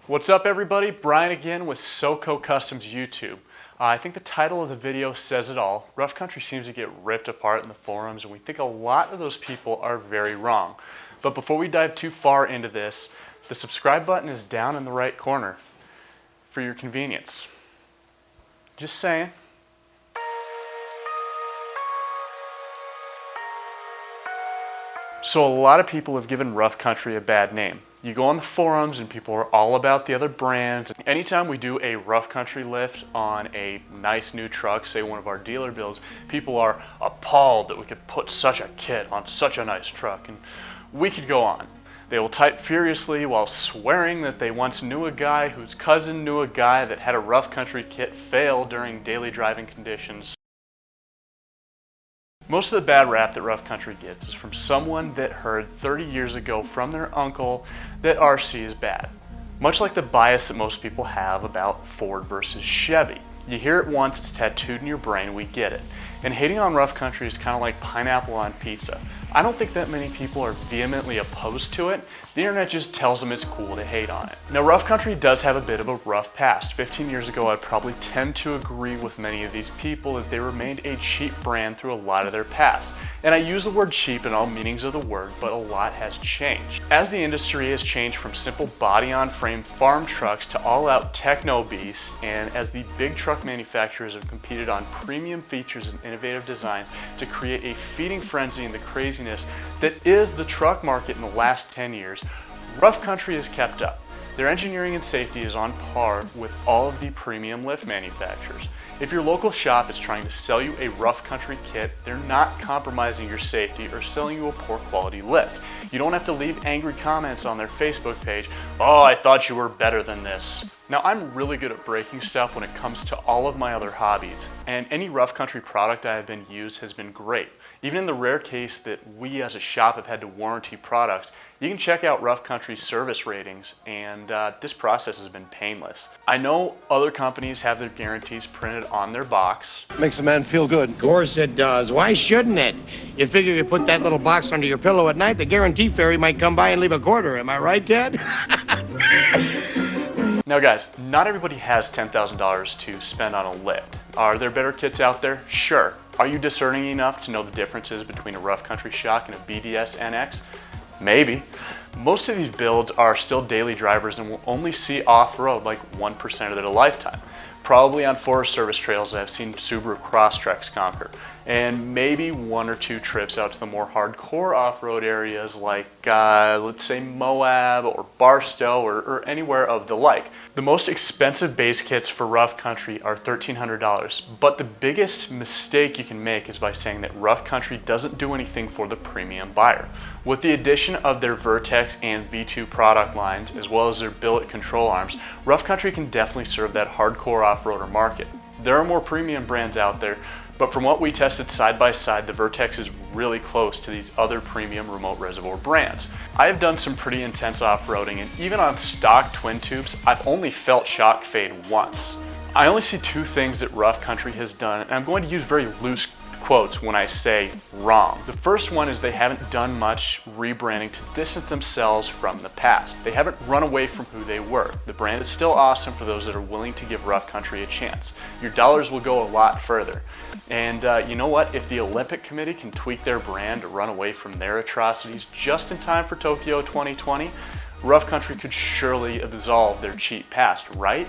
What's up everybody? Brian again with SoCo Customs YouTube. I think the title of the video says it all. Rough country seems to get ripped apart in the forums, and we think a lot of those people are very wrong. But before we dive too far into this, the subscribe button is down in the right corner for your convenience. Just saying. So a lot of people have given rough country a bad name. You go on the forums and people are all about the other brands. Anytime we do a rough country lift on a nice new truck, say one of our dealer builds, people are appalled that we could put such a kit on such a nice truck, and we could go on. They will type furiously while swearing that they once knew a guy whose cousin knew a guy that had a rough country kit fail during daily driving conditions. Most of the bad rap that rough country gets is from someone that heard 30 years ago from their uncle that RC is bad. Much like the bias that most people have about Ford versus Chevy. You hear it once, it's tattooed in your brain, we get it. And hating on rough country is kind of like pineapple on pizza. I don't think that many people are vehemently opposed to it. The internet just tells them it's cool to hate on it. Now, rough country does have a bit of a rough past. 15 years ago, I'd probably tend to agree with many of these people that they remained a cheap brand through a lot of their past. And I use the word cheap in all meanings of the word, but a lot has changed. As the industry has changed from simple body-on-frame farm trucks to all-out techno beasts, and as the big truck manufacturers have competed on premium features and innovative designs to create a feeding frenzy in the craziness that is the truck market in the last 10 years, rough country has kept up. Their engineering and safety is on par with all of the premium lift manufacturers. If your local shop is trying to sell you a rough country kit, they're not compromising your safety or selling you a poor quality lift. You don't have to leave angry comments on their Facebook page, "Oh, I thought you were better than this." Now, I'm really good at breaking stuff when it comes to all of my other hobbies, and any rough country product I have been used has been great. Even in the rare case that we as a shop have had to warranty products, you can check out rough country's service ratings, and this process has been painless. I know other companies have their guarantees printed on their box. Makes a man feel good. Of course it does. Why shouldn't it? You figure you put that little box under your pillow at night, the guarantee fairy might come by and leave a quarter. Am I right, Ted? Now guys, not everybody has $10,000 to spend on a lift. Are there better kits out there? Sure. Are you discerning enough to know the differences between a rough country shock and a BDS NX? Maybe. Most of these builds are still daily drivers and will only see off-road like 1% of their lifetime. Probably on Forest Service trails I've seen Subaru Crosstreks conquer, and maybe one or two trips out to the more hardcore off-road areas like let's say Moab or Barstow or anywhere of the like. The most expensive base kits for rough country are $1,300, but the biggest mistake you can make is by saying that rough country doesn't do anything for the premium buyer. With the addition of their Vertex and V2 product lines, as well as their billet control arms, rough country can definitely serve that hardcore off-roader market. There are more premium brands out there, but from what we tested side by side, the Vertex is really close to these other premium remote reservoir brands. I have done some pretty intense off-roading, and even on stock twin tubes, I've only felt shock fade once. I only see two things that rough country has done, and I'm going to use very loose quotes when I say wrong. The first one is they haven't done much rebranding to distance themselves from the past. They haven't run away from who they were. The brand is still awesome for those that are willing to give rough country a chance. Your dollars will go a lot further. And you know what? If the Olympic Committee can tweak their brand to run away from their atrocities just in time for Tokyo 2020, rough country could surely absolve their cheap past, right?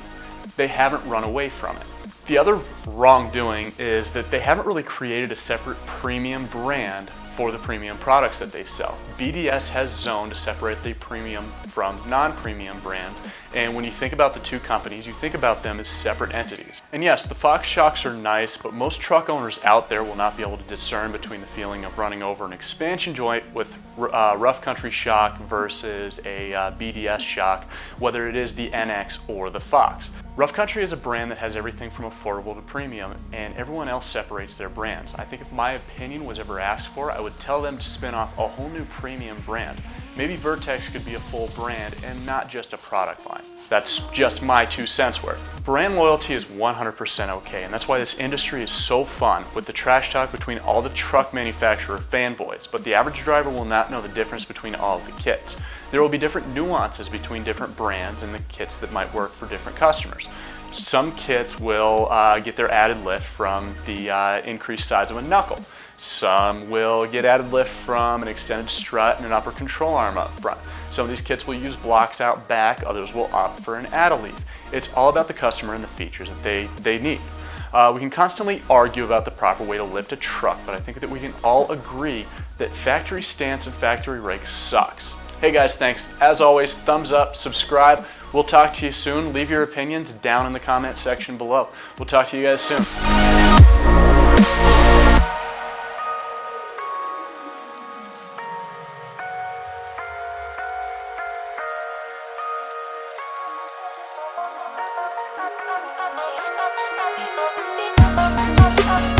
They haven't run away from it. The other wrongdoing is that they haven't really created a separate premium brand for the premium products that they sell. BDS has zoned to separate the premium from non-premium brands, and when you think about the two companies, you think about them as separate entities. And yes, the Fox shocks are nice, but most truck owners out there will not be able to discern between the feeling of running over an expansion joint with rough country shock versus a BDS shock, whether it is the NX or the Fox. Rough Country is a brand that has everything from affordable to premium, and everyone else separates their brands. I think if my opinion was ever asked for, I would tell them to spin off a whole new premium brand. maybe Vertex could be a full brand and not just a product line. That's just my 2 cents worth. Brand loyalty is 100% okay, and that's why this industry is so fun with the trash talk between all the truck manufacturer fanboys, but the average driver will not know the difference between all of the kits. There will be different nuances between different brands and the kits that might work for different customers. Some kits will get their added lift from the increased size of a knuckle. Some will get added lift from an extended strut and an upper control arm up front. Some of these kits will use blocks out back, others will opt for an add-a-leaf. It's all about the customer and the features that they need. We can constantly argue about the proper way to lift a truck, but I think that we can all agree that factory stance and factory rake sucks. Hey guys, thanks. As always, thumbs up, subscribe. We'll talk to you soon. Leave your opinions down in the comment section below. We'll talk to you guys soon. Stop.